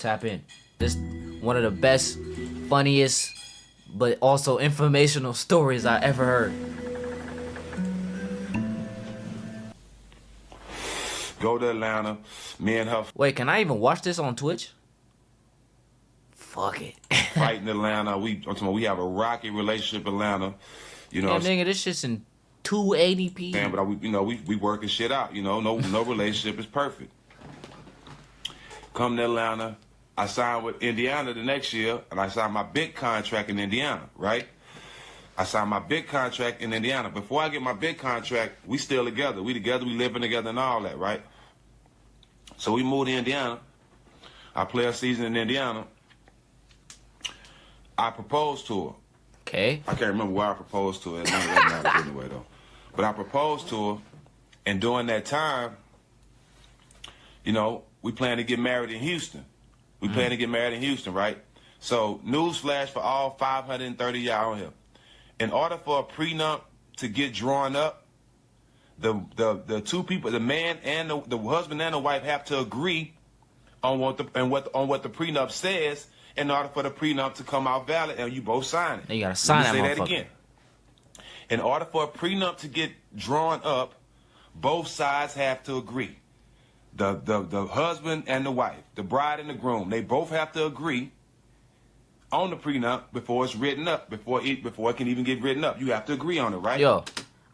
Tap in. This one of the best, funniest, but also informational stories I ever heard. Go to Atlanta. Me and her Wait, can I even watch this on Twitch? Fuck it. fight in Atlanta. I'm talking about we have a rocky relationship in Atlanta. You know, Yeah, nigga, this shit's in 280p. but we working shit out. You know, no relationship is perfect. Come to Atlanta. I signed with Indiana the next year, and I signed my big contract in Indiana, right? I signed my big contract in Indiana. Before I get my big contract, we still together. We living together and all that, right? So we moved to Indiana. I play a season in Indiana. I proposed to her. Okay. I can't remember where I proposed to her. It doesn't matter anyway, though. But I proposed to her, and during that time, you know, we plan to get married in Houston. We plan to get married in Houston, right? So, newsflash for all 530 y'all on here. In order for a prenup to get drawn up, the two people, the man and the husband and the wife, have to agree on what the prenup says in order for the prenup to come out valid, and you both sign it. Now you gotta sign that motherfucker. That again. In order for a prenup to get drawn up, both sides have to agree. The husband and the wife, the bride and the groom, they both have to agree on the prenup before it's written up, before it can even get written up. You have to agree on it, right? Yo,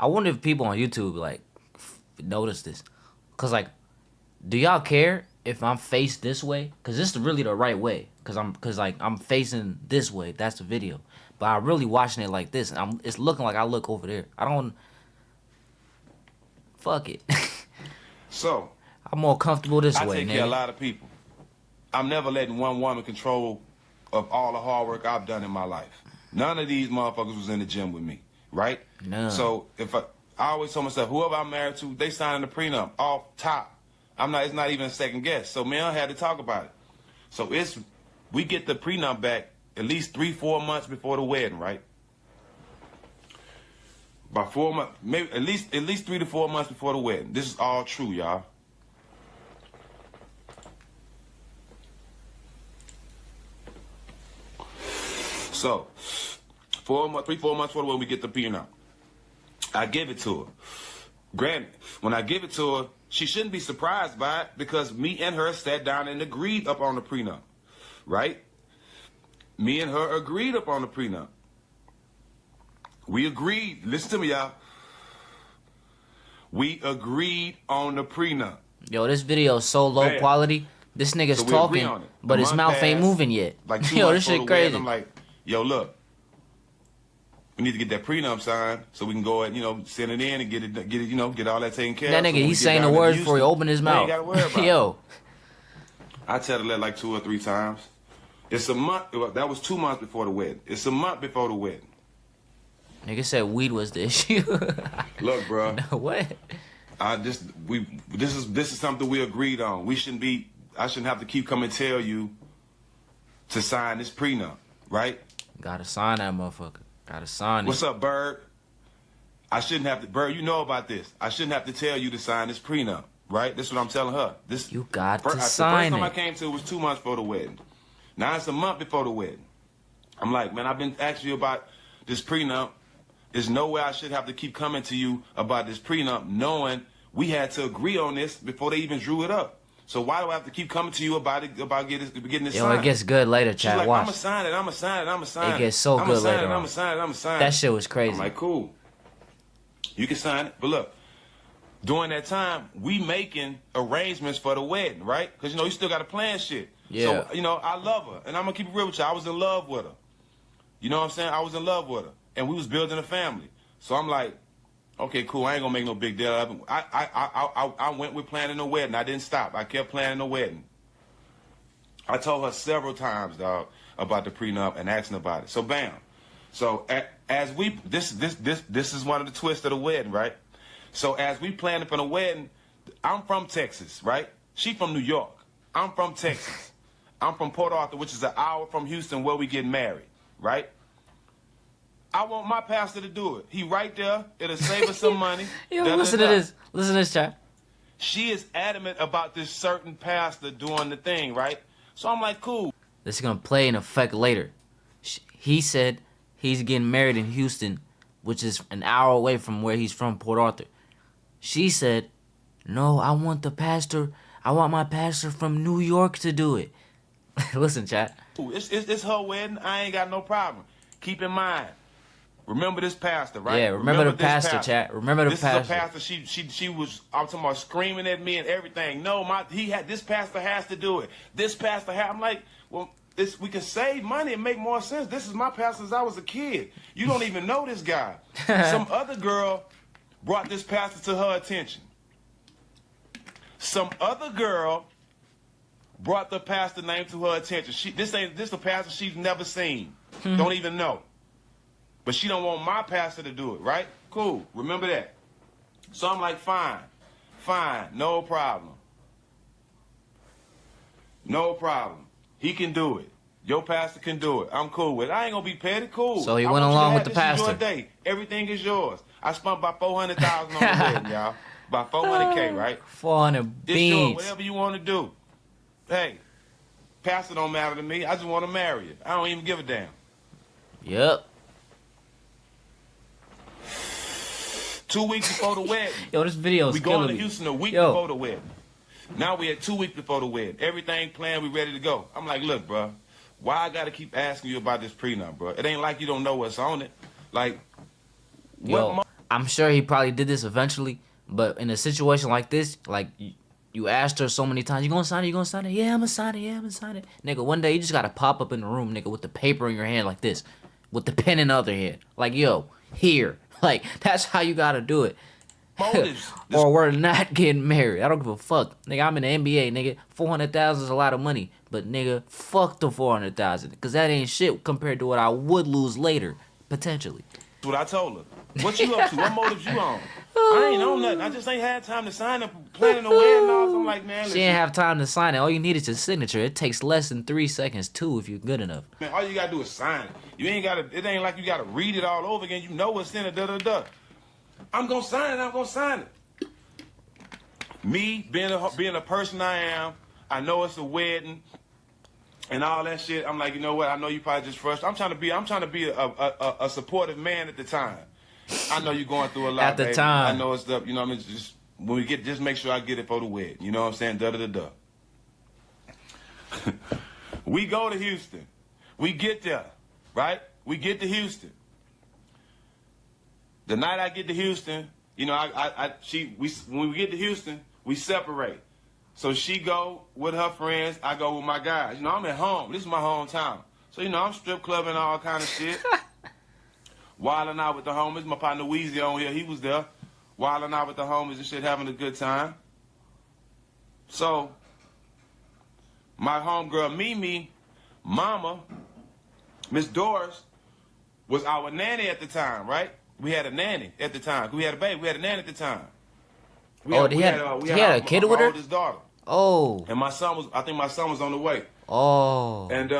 I wonder if people on YouTube like notice this, cause like, do y'all care if I'm faced this way? Cause this is really the right way. Cause I'm facing this way. That's the video. But I'm really watching it like this, and it's looking like I look over there. I don't. Fuck it. So I'm more comfortable this way, I take care of a lot of people. I'm never letting one woman control of all the hard work I've done in my life. None of these motherfuckers was in the gym with me, right? None. So if I always told myself, whoever I'm married to, they signing the prenup off top. It's not even a second guess. So me and her had to talk about it. So we get the prenup back at least 3-4 months before the wedding, right? By 4 months, maybe at least 3 to 4 months before the wedding. This is all true, y'all. So, 4 months before the wedding, we get the prenup. I give it to her. Granted, when I give it to her, she shouldn't be surprised by it because me and her sat down and agreed up on the prenup, right? Me and her agreed up on the prenup. We agreed. Listen to me, y'all. We agreed on the prenup. Yo, this video is so low quality. This nigga's talking, but his mouth ain't moving yet. Like Yo, this shit crazy. I'm like, yo, look. We need to get that prenup signed so we can go and, send it in and get it, get all that taken care of. That nigga, he's saying the words before he opened his mouth. You ain't gotta worry about Yo. I tell her that like 2 or 3 times. It's a month. That was 2 months before the wedding. It's a month before the wedding. Nigga said weed was the issue. Look, bro. What? This is something we agreed on. I shouldn't have to keep coming and tell you to sign this prenup, right? Gotta sign that motherfucker. Gotta sign it. What's up, Bird? I shouldn't have to, Bird, you know about this. I shouldn't have to tell you to sign this prenup, right? This is what I'm telling her. You got to sign it. The first time I came to it was 2 months before the wedding. Now it's a month before the wedding. I'm like, man, I've been asking you about this prenup. There's no way I should have to keep coming to you about this prenup knowing we had to agree on this before they even drew it up. So why do I have to keep coming to you about getting this Yo, signed? it gets good later, She's Chad. like, Watch. I'ma sign it. It gets so good later on. I'ma sign it. That shit was crazy. I'm like, cool. You can sign it. But look, during that time, we making arrangements for the wedding, right? Because, you still got to plan shit. Yeah. So, I love her. And I'm going to keep it real with you. I was in love with her. You know what I'm saying? I was in love with her. And we was building a family. So I'm like, okay, cool. I ain't going to make no big deal of it. I went with planning the wedding. I didn't stop. I kept planning the wedding. I told her several times, dog, about the prenup and asking about it. So, bam. So, as we, this is one of the twists of the wedding, right? So, as we planned for the wedding, I'm from Texas, right? She from New York. I'm from Texas. I'm from Port Arthur, which is an hour from Houston where we get married, right? I want my pastor to do it. He right there. It'll save us some money. Yo, listen to this. Listen to this, chat. She is adamant about this certain pastor doing the thing, right? So I'm like, cool. This is gonna play in effect later. He said he's getting married in Houston, which is an hour away from where he's from, Port Arthur. She said, no, I want my pastor from New York to do it. Listen, chat. It's her wedding. I ain't got no problem. Keep in mind, remember this pastor, right? Yeah, remember the pastor, chat. Remember the pastor. This is a pastor. She was, I'm talking about, screaming at me and everything. No, this pastor has to do it. This pastor I'm like, well, we can save money and make more sense. This is my pastor since I was a kid. You don't even know this guy. Some other girl brought this pastor to her attention. Some other girl brought the pastor name to her attention. This a pastor she's never seen. Don't even know. But she don't want my pastor to do it, right? Cool. Remember that. So I'm like, fine, no problem. No problem. He can do it. Your pastor can do it. I'm cool with it. I ain't gonna be petty. Cool. So he went along with the pastor. This is your day. Everything is yours. I spent about $400,000 on the wedding, y'all. About $400K, right? 400 beans. It's yours, whatever you want to do. Hey, pastor don't matter to me. I just want to marry you. I don't even give a damn. Yep. 2 weeks before the wedding. Yo, this video is we killing going to me. Houston a week before the wedding. Now we at 2 weeks before the wedding. Everything planned. We ready to go. I'm like, look, bro. Why I got to keep asking you about this prenup, bro? It ain't like you don't know what's on it. Like, Yo, I'm sure he probably did this eventually, but in a situation like this, like, you asked her so many times, you gonna sign it, you gonna sign it? Yeah, I'm gonna sign it, yeah, I'm gonna sign it. Nigga, one day you just gotta pop up in the room, nigga, with the paper in your hand like this, with the pen in the other hand. Like, yo, here. Like, that's how you gotta do it. Or we're not getting married. I don't give a fuck. Nigga, I'm in the NBA, nigga. 400,000 is a lot of money. But, nigga, fuck the 400,000. Because that ain't shit compared to what I would lose later, potentially. That's what I told her. What you up to? What motives you on? I ain't on nothing. I just ain't had time to sign up, planning the wedding and all. So I'm like, man, she didn't have time to sign it. All you need is your signature. It takes less than 3 seconds, too, if you're good enough. Man, all you gotta do is sign it. You ain't gotta, it ain't like you gotta read it all over again. You know what's in it, da-da-da. I'm gonna sign it. Me, being a person I am, I know it's a wedding and all that shit. I'm like, you know what? I know you probably just frustrated. I'm trying to be a supportive man at the time. I know you're going through a lot at the baby. time. I know it's up. You know what I mean? Just when we get, just make sure I get it for the wedding. You know what I'm saying? Da-da-da-da. We go to Houston. We get there, right? We get to Houston. The night I get to Houston, you know, when we get to Houston, we separate. So she go with her friends, I go with my guys. You know, I'm at home. This is my hometown. So, you know, I'm strip clubbing and all kind of shit. Wilding out with the homies. My partner Weezy on here, he was there. Wilding out with the homies and shit, having a good time. So, my homegirl Mimi, mama, Miss Doris, was our nanny at the time, right? We had a nanny at the time. We had a baby. We had a nanny at the time. He had a kid with her? My oldest daughter. Oh. And I think my son was on the way. Oh. And,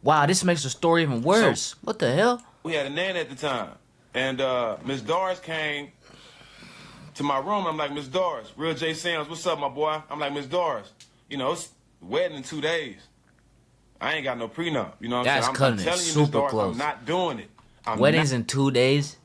wow, this makes the story even worse. So, what the hell? We had a nanny at the time. And, Miss Doris came to my room. I'm like, Miss Doris, Real J Sam's, what's up, my boy? I'm like, Miss Doris, you know, it's wedding in 2 days. I ain't got no prenup. You know what I'm saying? I'm telling you, Miss Doris, close. I'm not doing it. Wedding's in 2 days,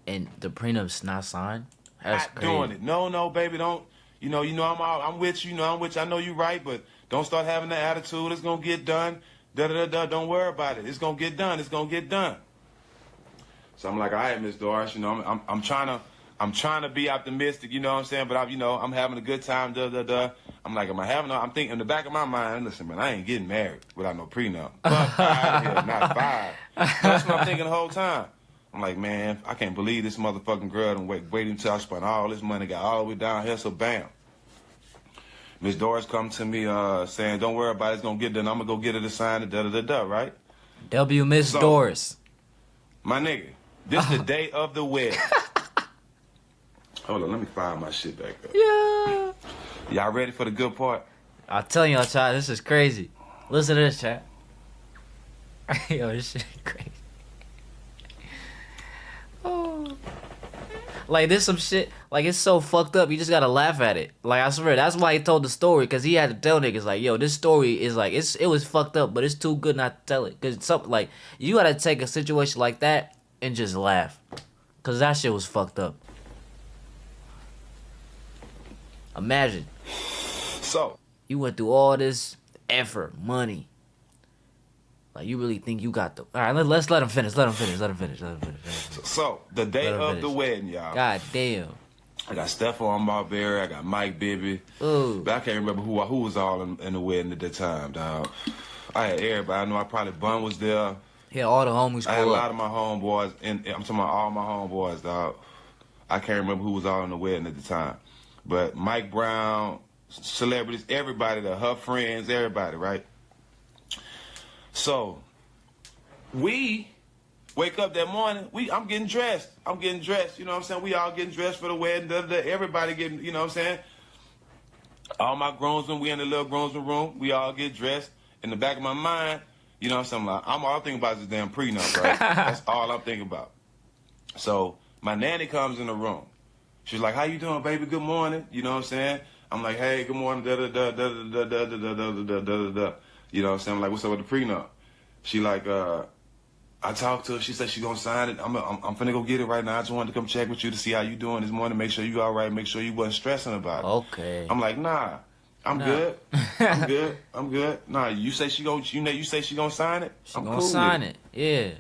and the prenup's not signed? That's not crazy. Doing it. No, baby, don't. You know, I'm with you. You know, I'm with you. I know you're right, but don't start having that attitude. It's gonna get done. Da-da-da-da. Don't worry about it. It's gonna get done. It's gonna get done. So I'm like, all right, Miss Doris. You know, I'm trying to be optimistic. You know what I'm saying? But I'm having a good time. Da-da-da. I'm like, I'm thinking in the back of my mind. Listen, man, I ain't getting married without no prenup. Fuck out of here, not 5. That's what I'm thinking the whole time. I'm like, man, I can't believe this motherfucking girl done wait until I spent all this money, got all the way down here, so bam. Miss Doris come to me saying, don't worry about it, it's gonna get done. I'm gonna go get her to sign it, da-da-da-da, right? Miss Doris. My nigga, this the day of the wedding. Hold on, let me find my shit back up. Yeah. Y'all ready for the good part? I'm telling y'all, chat, this is crazy. Listen to this, chat. Yo, this shit is crazy. Oh. Like this some shit. Like it's so fucked up. You just gotta laugh at it. Like I swear, that's why he told the story because he had to tell niggas like, yo, this story is like it was fucked up, but it's too good not to tell it. Cause something like you gotta take a situation like that and just laugh, cause that shit was fucked up. Imagine So you went through all this effort, money. Like you really think you got the? All right, let's let him finish. Let him finish. Let him finish. Let him finish. Let him finish. so the day Let him of finish. the wedding, y'all. God damn. I got Stephon Marbury, I got Mike Bibby. Ooh. But I can't remember who was all in the wedding at that time, dog. I had everybody. I know I probably Bun was there. Yeah, all the homies. I had a pull lot up. of my homeboys, and I'm talking about all my homeboys, dog. I can't remember who was all in the wedding at the time. But Mike Brown, celebrities, everybody, her friends, everybody, right? So, we wake up that morning, I'm getting dressed. You know what I'm saying? We all getting dressed for the wedding. Everybody getting, you know what I'm saying? All my groomsmen, we in the little groomsmen room. We all get dressed. In the back of my mind, you know what I'm saying? Like, I'm all thinking about is this damn prenup, right? That's all I'm thinking about. So my nanny comes in the room. She's like, how you doing, baby? Good morning. You know what I'm saying? I'm like, hey, good morning. Da da da da da da da da da da da da. You know what I'm saying? I'm like, what's up with the prenup? She like, I talked to her. She said she gonna sign it. I'm finna go get it right now. I just wanted to come check with you to see how you doing this morning. Make sure you all right. Make sure you wasn't stressing about it. Okay. I'm like, nah, I'm good. I'm good. Nah, you say she gonna, you say she gonna sign it. She I'm gonna cool sign with it. Yeah.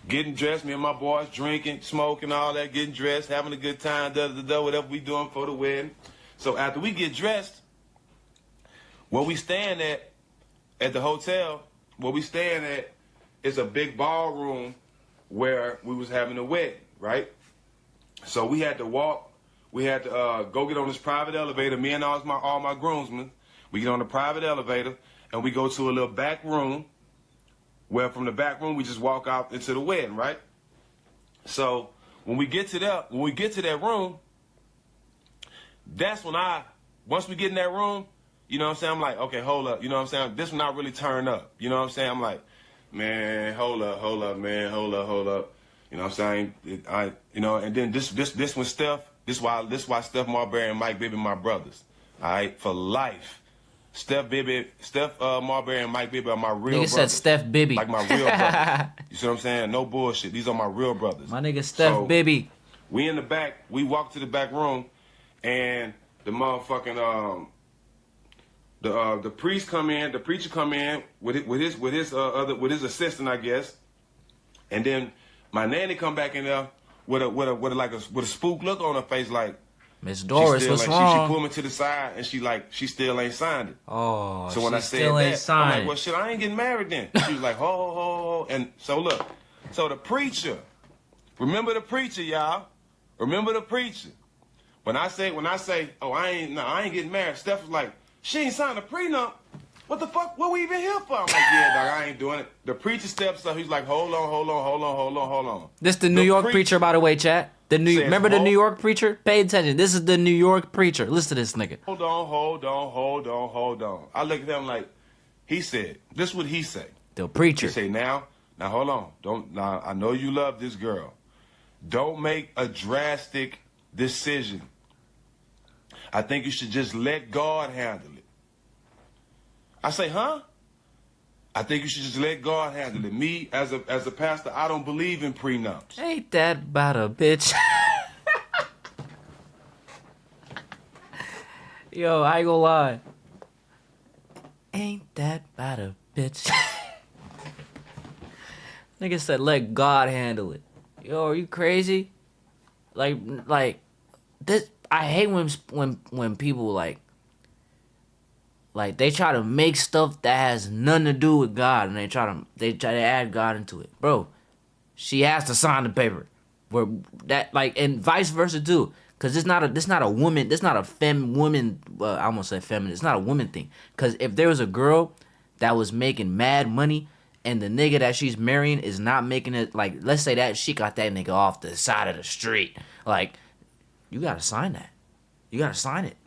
Getting dressed, me and my boys drinking, smoking, all that. Getting dressed, having a good time. Da da da. Whatever we doing for the wedding. So after we get dressed, where we staying at the hotel, where we staying at. It's a big ballroom where we was having a wedding, right? So we had to go get on this private elevator. Me and all my groomsmen, we get on the private elevator and we go to a little back room where from the back room we just walk out into the wedding, right? So when we get to that room, that's when once we get in that room, you know what I'm saying? I'm like, okay, hold up. You know what I'm saying? This one not really turn up. You know what I'm saying? I'm like, man, hold up, man, hold up. You know what I'm saying? And then this one, Steph. This why Steph Marbury and Mike Bibby my brothers. All right, for life. Steph Marbury and Mike Bibby are my real brothers. Nigga said Steph Bibby. Like my real brothers. You see what I'm saying? No bullshit. These are my real brothers. My nigga Steph So, Bibby. We in the back. We walk to the back room, and the motherfucking the priest come in, the preacher come in with his assistant, I guess, and then my nanny come back in there with a spook look on her face, like Miss Doris, what's she wrong? pulled me to the side and she still ain't signed it. Oh, So when she I said still ain't that, signed. I'm like, well, shit, I ain't getting married then. She was like, ho, ho, ho, ho. And so look, so the preacher, remember the preacher, y'all. Remember the preacher. When I say, oh, I ain't getting married, Steph was like, she ain't signed a prenup. What the fuck? What we even here for? I'm like, yeah, dog, I ain't doing it. The preacher steps up. He's like, hold on. This the New York preacher, by the way, chat. Remember the hold- New York preacher? Pay attention. This is the New York preacher. Listen to this nigga. Hold on. I look at him like, he said, this is what he say. The preacher. He say, now hold on. I know you love this girl. Don't make a drastic decision. I think you should just let God handle it. I say, huh? I think you should just let God handle it. Me, as a pastor, I don't believe in prenups. Ain't that about a bitch? Yo, I ain't gonna lie. Ain't that about a bitch? Nigga said, let God handle it. Yo, are you crazy? Like this. I hate when people like they try to make stuff that has nothing to do with God, and they try to add God into it, bro. She has to sign the paper, where that like, and vice versa too, cause it's not a woman. It's not a woman. I almost said feminine. It's not a woman thing. Cause if there was a girl that was making mad money, and the nigga that she's marrying is not making it, like, let's say that she got that nigga off the side of the street, like, you gotta sign that. You gotta sign it.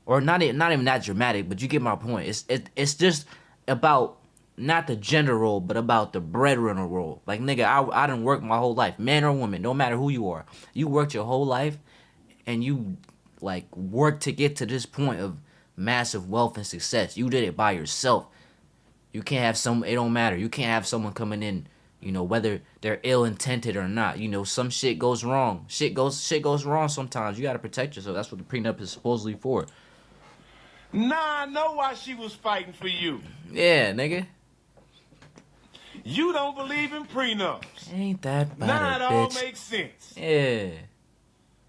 Or not even that dramatic, but you get my point. It's just about not the gender role, but about the breadwinner role. Like, nigga, I done worked my whole life, man or woman, no matter who you are. You worked your whole life, and you like worked to get to this point of massive wealth and success. You did it by yourself. You can't have some. It don't matter. You can't have someone coming in. You know, whether they're ill intended or not. You know, some shit goes wrong. Shit goes wrong sometimes. You gotta protect yourself. That's what the prenup is supposedly for. Nah, I know why she was fighting for you. Yeah, nigga. You don't believe in prenups. Ain't that bad, Nah, it bitch. all makes sense. Yeah.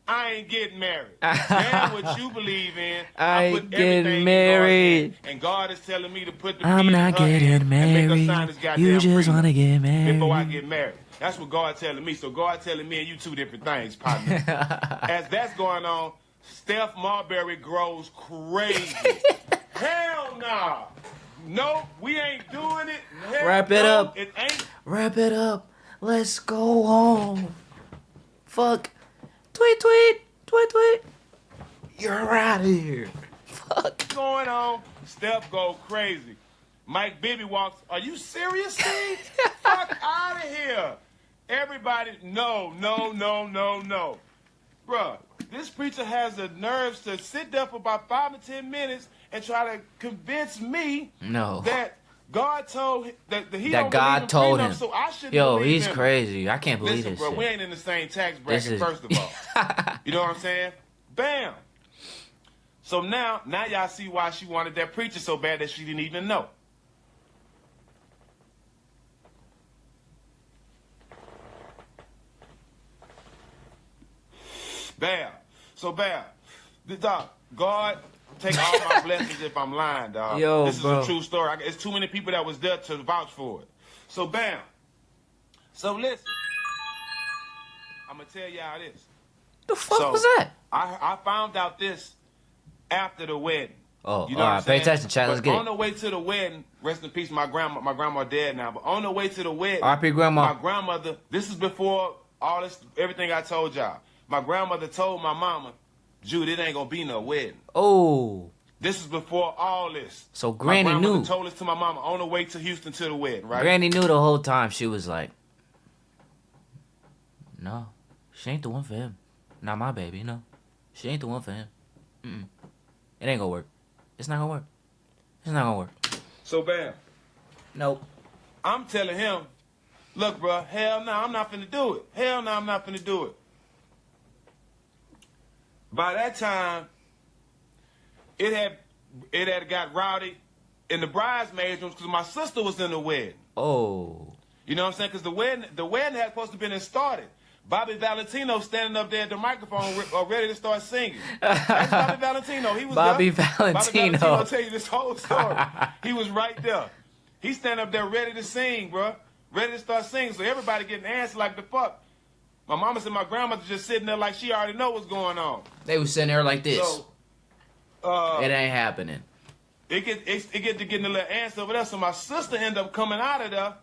I ain't getting married. Damn what you believe in. I put ain't getting everything married. in God's hand, and God is telling me to put the I'm keys not in her hand getting and make her married. sign this goddamn You just prenup wanna get married. before I get married. That's what God telling me. So God telling me and you two different things, partner. As that's going on, Steph Marbury grows crazy. Hell nah. No, we ain't doing it. Hell Wrap it no, up. It ain't. Wrap it up. Let's go home. Fuck. Tweet, tweet, tweet, tweet. You're out of here. Fuck. Going on. Steph go crazy. Mike Bibby walks. Are you serious, Steve? Fuck out of here. Everybody, no. Bruh, this preacher has the nerves to sit there for about 5 to 10 minutes and try to convince me No. that God told that he That don't God believe in told prenup, him. so I shouldn't Yo, believe he's him. crazy. I can't believe Listen, this bro, shit. we ain't in the same tax This bracket, is- first of all. You know what I'm saying? Bam. So now y'all see why she wanted that preacher so bad that she didn't even know. Bam. So bam. Dog, God take all my blessings if I'm lying, dog. Yo, this is bro. a true story. It's too many people that was there to vouch for it. So bam. So listen. I'm gonna tell y'all this. The fuck So, was that? I found out this after the wedding. Oh, You know what I'm alright. Pay saying? attention, chat. Let's But get on it. the way to the wedding, rest in peace, my grandma dead now. But on the way to the wedding, R.I.P. grandma. my grandmother. This is before all this, everything I told y'all. My grandmother told my mama, "Jude, it ain't gonna be no wedding." Oh. This is before all this. So Granny my grandmother knew. told this to my mama on the way to Houston to the wedding, right? Granny knew the whole time. She was like, no, she ain't the one for him. Not my baby, no. She ain't the one for him. Mm-mm. It ain't gonna work. It's not gonna work. It's not gonna work. So bam. Nope. I'm telling him, look, bro, hell no, I'm not finna do it. Hell no, I'm not finna do it. By that time, it had got rowdy in the bridesmaids rooms because my sister was in the wedding. Oh. You know what I'm saying? Because the wedding had supposed to been started. Bobby Valentino standing up there at the microphone ready to start singing. That's Bobby Valentino. He was Bobby there. Valentino. Bobby Valentino tell you this whole story. He was right there. He standing up there ready to sing, bro. Ready to start singing. So everybody getting answered like the fuck. My mama said my grandmother just sitting there like she already know what's going on. They was sitting there like this. So, it ain't happening. it get to getting a little answer over there. So my sister ended up coming out of there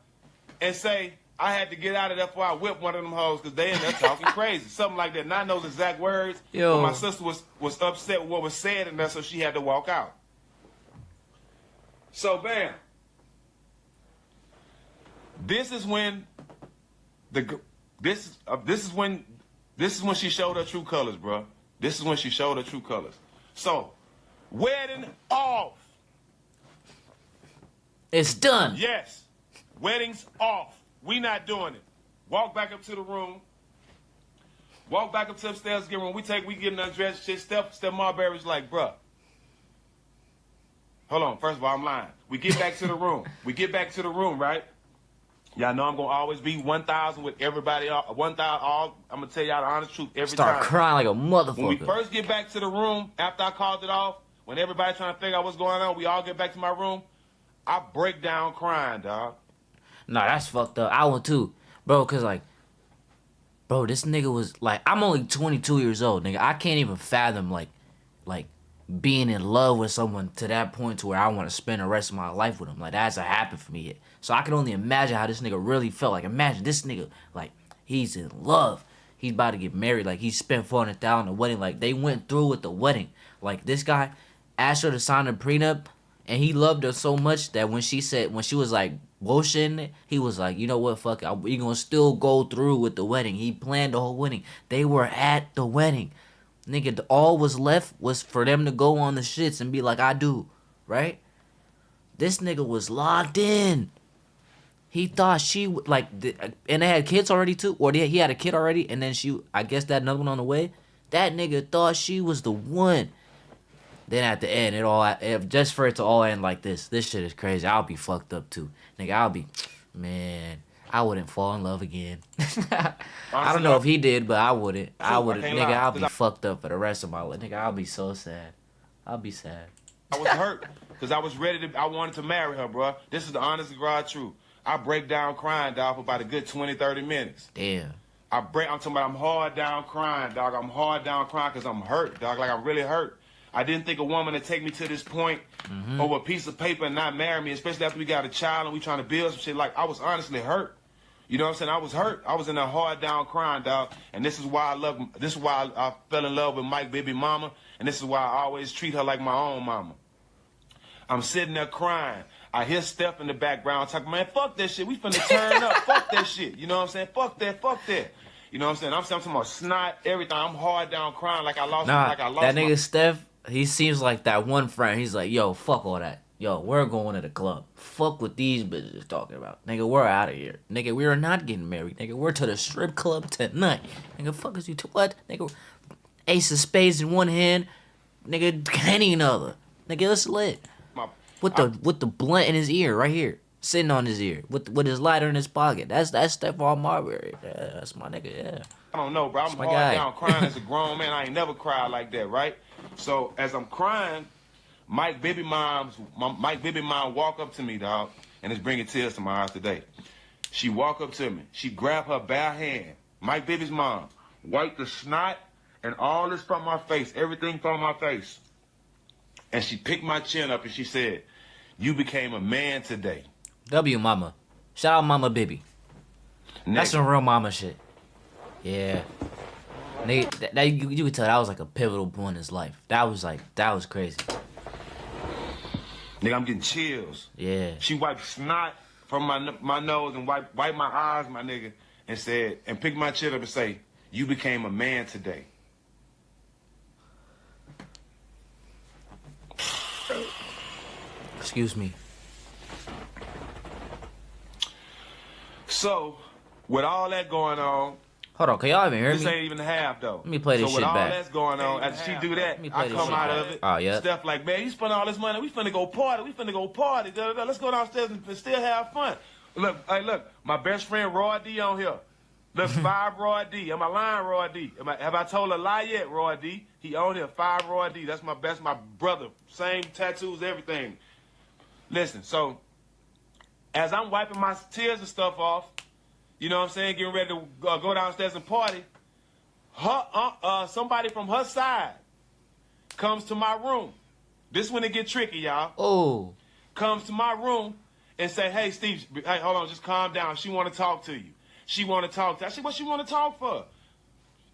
and say, I had to get out of there before I whipped one of them hoes because they ended up talking crazy. Something like that. Not those exact words. Yo. But my sister was upset with what was said in there, so she had to walk out. So bam. This is when this is when she showed her true colors, bro. This is when she showed her true colors. So, wedding off. It's done. Yes. Wedding's off. We not doing it. Walk back up to the room. Walk back up to upstairs, get room. We getting undressed. Shit. Steph Marbury's like, bruh. Hold on. First of all, I'm lying. We get back to the room. Right? Y'all know I'm gonna always be 1,000 with everybody. 1,000. All I'm gonna tell y'all the honest truth every Start time. crying like a motherfucker. When we first get back to the room, after I called it off, when everybody's trying to figure out what's going on, we all get back to my room. I break down crying, dog. Nah, that's fucked up. I want too. Bro, cause like, bro, this nigga was like, I'm only 22 years old, nigga. I can't even fathom like being in love with someone to that point to where I want to spend the rest of my life with them. Like, that hasn't happened for me yet. So I can only imagine how this nigga really felt. Like, imagine this nigga, like, he's in love. He's about to get married. Like, he spent $400,000 on the wedding. Like, they went through with the wedding. Like, this guy asked her to sign a prenup And he loved her so much that when she was like bullshitting it, he was like, you know what, fuck it, we gonna still go through with the wedding. He planned the whole wedding. They were at the wedding. Nigga, all was left was for them to go on the shits and be like, I do, right? This nigga was locked in. He thought she like, and they had kids already too, or he had a kid already, and then I guess that another one on the way. That nigga thought she was the one. Then at the end, just for it to all end like this shit is crazy. I'll be fucked up too, nigga. Man, I wouldn't fall in love again. I don't know if he did, but I wouldn't. I would, nigga. I'll be fucked up for the rest of my life, nigga. I'll be so sad. I'll be sad. I was hurt because I was ready to. I wanted to marry her, bro. This is the honest to God truth. I break down crying, dog, for about a good 20, 30 minutes. Damn. I'm talking about I'm hard down crying, dog. I'm hard down crying because I'm hurt, dog. Like I'm really hurt. I didn't think a woman would take me to this point over a piece of paper and not marry me, especially after we got a child and we trying to build some shit. Like, I was honestly hurt. You know what I'm saying? I was hurt. I was in a hard down crying, dog. And this is why I fell in love with Mike baby mama. And this is why I always treat her like my own mama. I'm sitting there crying. I hear Steph in the background talking, man, fuck that shit. We finna turn up. Fuck that shit. You know what I'm saying? Fuck that. You know what I'm saying? I'm talking about snot, everything. I'm hard down crying like I lost that nigga Steph. He seems like that one friend. He's like, yo, fuck all that. Yo, we're going to the club. Fuck what these bitches talking about. Nigga, we're out of here. Nigga, we are not getting married. Nigga, we're to the strip club tonight. Nigga, fuck is you to what? Nigga, ace of spades in one hand. Nigga, Henny in the other. Nigga, let's lit. With the blunt in his ear right here. Sitting on his ear. With his lighter in his pocket. That's Stephon Marbury. Yeah, that's my nigga, yeah. I don't know, bro. I'm hard down crying as a grown man. I ain't never cried like that, right? So as I'm crying, Mike baby mom walk up to me, dog, and it's bringing tears to my eyes today. She walk up to me. She grab her bare hand. Mike baby's mom wiped the snot and all this from my face, everything from my face. And she picked my chin up and she said, "You became a man today." W mama. Shout out Mama Baby. That's some real mama shit. Yeah. Nigga, you could tell that was like a pivotal point in his life. That was crazy. Nigga, I'm getting chills. Yeah. She wiped snot from my nose and wiped my eyes, my nigga, and said, and picked my chin up and say, "You became a man today." Excuse me. So, with all that going on, hold on, can y'all even hear me? This ain't even half though. Let me play this shit back. So with all that's going on, as she do that, I come out of it. Oh yeah. Steph like, man, you spend all this money. We finna go party. Let's go downstairs and still have fun. Look, hey, look, my best friend Roy D on here. Look, 5 Roy D. Am I lying, Roy D? Have I told a lie yet, Roy D? He on here, 5 Roy D. That's my brother. Same tattoos, everything. Listen, so as I'm wiping my tears and stuff off, you know what I'm saying, getting ready to go downstairs and party, somebody from her side comes to my room. This when it get tricky, y'all. Oh. Comes to my room and say, "Hey, Steve, hey, hold on, just calm down. She want to talk to you. She want to talk to you." I said, "What she want to talk for?"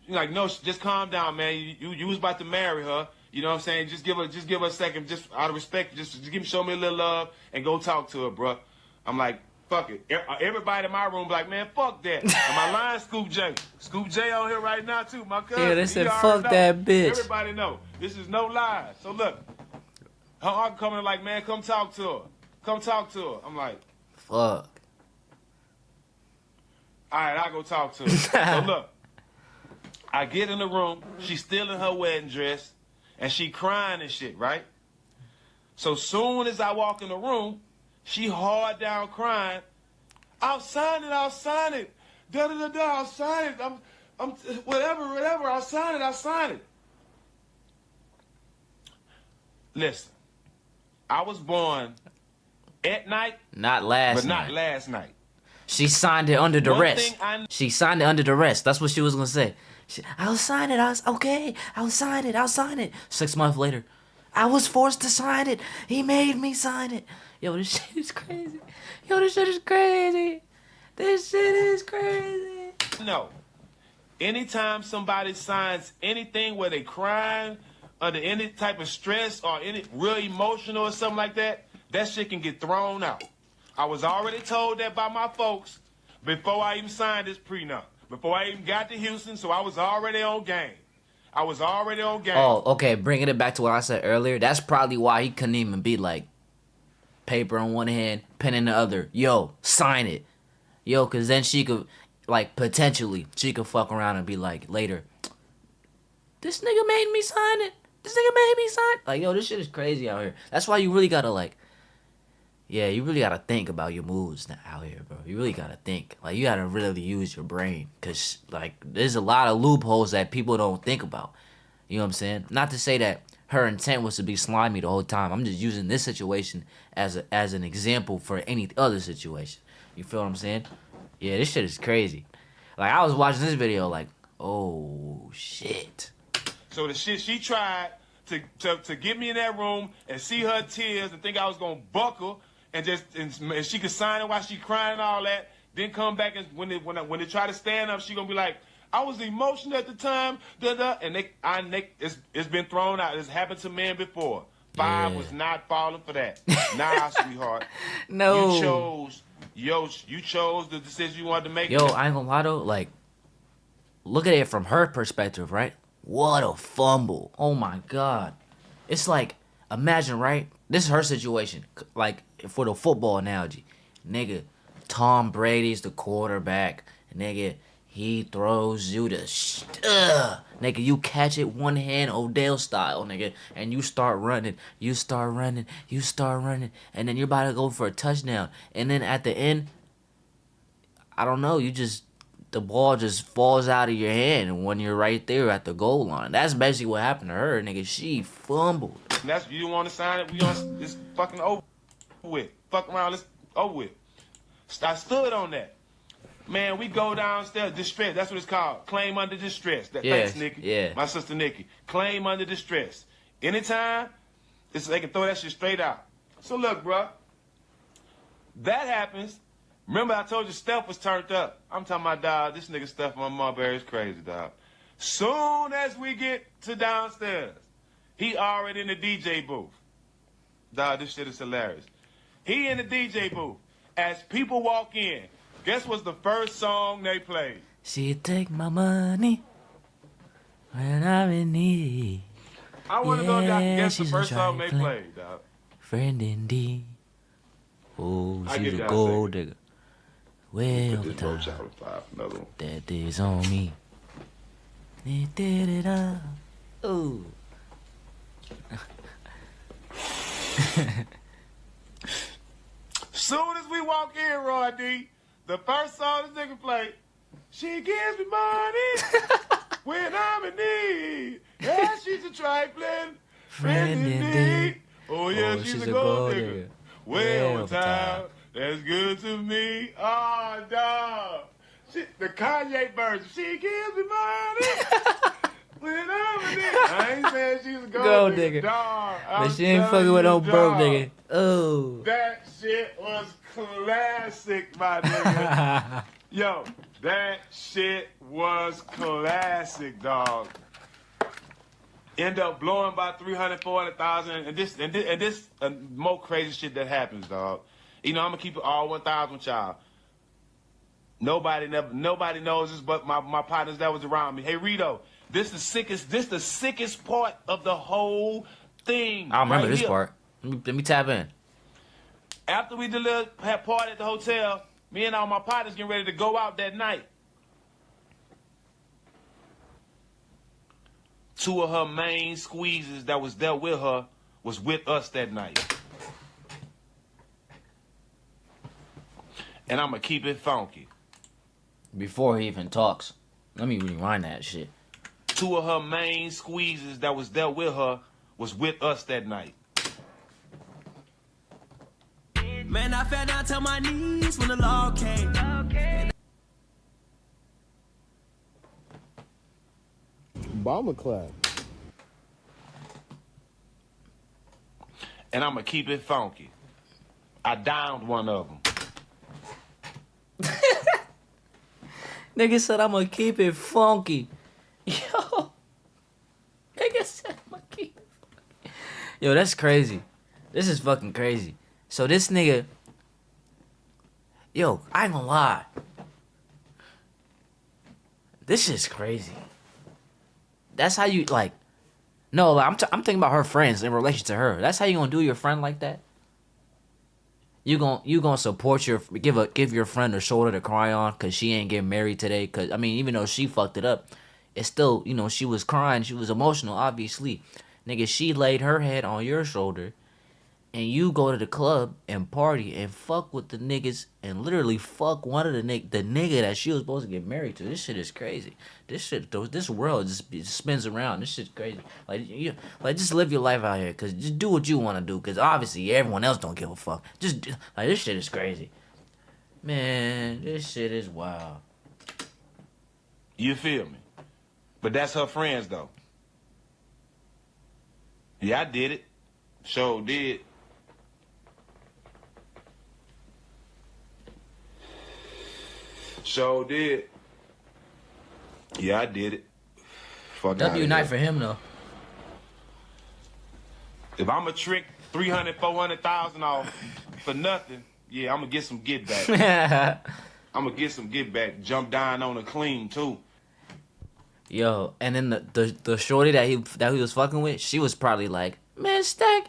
She's like, "No, just calm down, man. You was about to marry her. You know what I'm saying? Just give her a second, just out of respect. Just show me a little love and go talk to her, bro." I'm like, fuck it. Everybody in my room like, man, fuck that. Am I lying, Scoop J? Scoop J on here right now too, my cousin. Yeah, they said fuck that bitch. Everybody know. This is no lies. So look, her uncle coming like, man, come talk to her. Come talk to her. I'm like, fuck. All right, I'll go talk to her. So look, I get in the room. She's still in her wedding dress, and she crying and shit, right? So soon as I walk in the room, she hard down crying. I'll sign it. Da-da-da-da, I'll sign it. I'm whatever, I'll sign it. Listen, I was born at night. Not last night. But not last night. She signed it under duress. She signed it under duress. That's what she was gonna say. I'll sign it. Okay. I'll sign it. 6 months later, I was forced to sign it. He made me sign it. Yo, this shit is crazy. No. Anytime somebody signs anything where they crying under any type of stress or any real emotional or something like that, that shit can get thrown out. I was already told that by my folks before I even signed this prenup. Before I even got to Houston, so I was already on game. I was already on game. Oh, okay. Bringing it back to what I said earlier, that's probably why he couldn't even be like, paper in one hand, pen in the other. Yo, sign it. Yo, because then she could, like, potentially, she could fuck around and be like, later, this nigga made me sign it. This nigga made me sign it. Like, yo, this shit is crazy out here. That's why you really gotta, like, yeah, you really gotta think about your moves out here, bro. You really gotta think. Like, you gotta really use your brain. Because, like, there's a lot of loopholes that people don't think about. You know what I'm saying? Not to say that her intent was to be slimy the whole time. I'm just using this situation as an example for any other situation. You feel what I'm saying? Yeah, this shit is crazy. Like, I was watching this video like, oh, shit. So the shit she tried to get me in that room and see her tears and think I was going to buckle and she could sign it while she crying and all that, then come back and when they try to stand up, she going to be like, I was emotional at the time, and it's been thrown out. It's happened to men before. Five was not falling for that. Nah, sweetheart. No. You chose the decision you wanted to make. Yo, I ain't gonna lie though, like, look at it from her perspective, right? What a fumble. Oh my God. It's like, imagine, right? This is her situation. Like, for the football analogy. Nigga, Tom Brady's the quarterback. Nigga, he throws you the nigga, you catch it one hand Odell style, nigga, and you start running, and then you're about to go for a touchdown. And then at the end, I don't know, the ball just falls out of your hand when you're right there at the goal line. That's basically what happened to her, nigga. She fumbled. And that's, you want to sign it, it's fucking over with. Fuck around, it's over with. I stood on that. Man, we go downstairs, distress. That's what it's called. Claim under distress. Thanks, Nikki. Yeah. My sister Nikki. Claim under distress. Anytime, they can throw that shit straight out. So look, bro. That happens. Remember I told you Steph was turned up. I'm talking about, dog, this nigga Steph on my Marbury is crazy, dog. Soon as we get to downstairs, he already in the DJ booth. Dog, this shit is hilarious. He in the DJ booth. As people walk in, guess what's the first song they played? She take my money when I'm in need. I want to know, guess the first song they played, dog. Friend indeed. Oh, she's a gold digger. Way over time. That is on me. They did it all. Ooh. Soon as we walk in, Roy D, the first song this nigga played, she gives me money when I'm in need. Yeah, she's a trifling friend indeed. Oh yeah, she's a gold digger. Way over time. That's good to me. Oh, dog. The Kanye version. She gives me money when I'm in need. I ain't saying she's a gold digger. Dog, but she ain't fucking with no broke nigga. Oh. That shit was classic, my nigga. Yo, that shit was classic, dog. End up blowing by 300, 400,000, and this more crazy shit that happens, dog. You know, I'm gonna keep it all 1,000 with y'all. Nobody knows this but my partners that was around me. Hey Rito, this the sickest part of the whole thing. I remember this part. Let me tap in. After we had party at the hotel, me and all my partners getting ready to go out that night. Two of her main squeezes that was there with her was with us that night. And I'm going to keep it funky. Before he even talks, let me rewind that shit. Two of her main squeezes that was there with her was with us that night. Man, I fell down to my knees when the law came. Bomber clap. And I'm going to keep it funky. I downed one of them. Nigga said I'm gonna keep it funky. Yo. Nigga said I'm gonna keep Yo, that's crazy. This is fucking crazy. So this nigga, yo, I ain't gonna lie. This shit's crazy. That's how you like. No, like, I'm thinking about her friends in relation to her. That's how you gonna do your friend like that. You gonna support give your friend a shoulder to cry on because she ain't getting married today. Cause I mean, even though she fucked it up, it's still she was crying, she was emotional, obviously. Nigga, she laid her head on your shoulder, and you go to the club and party and fuck with the niggas and literally fuck one of the nigga that she was supposed to get married to. This shit is crazy. This world just spins around. This shit's crazy. Like just live your life out here, cause just do what you want to do, cause obviously everyone else don't give a fuck. Like this shit is crazy, man. This shit is wild. You feel me? But that's her friends though. Yeah, I did it. Sure did. Sure did. Yeah, I did it. Fuck W outta night here. for him though. If I'm a trick 300, 400,000 off for nothing, yeah, I'm gonna get some get back. I'm gonna get some get back. Jump down on a clean too. Yo, and then the shorty that he was fucking with, she was probably like, man, Stack,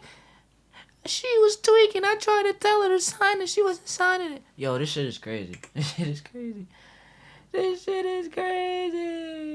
she was tweaking. I tried to tell her to sign it. She wasn't signing it. Yo, this shit is crazy. This shit is crazy. This shit is crazy.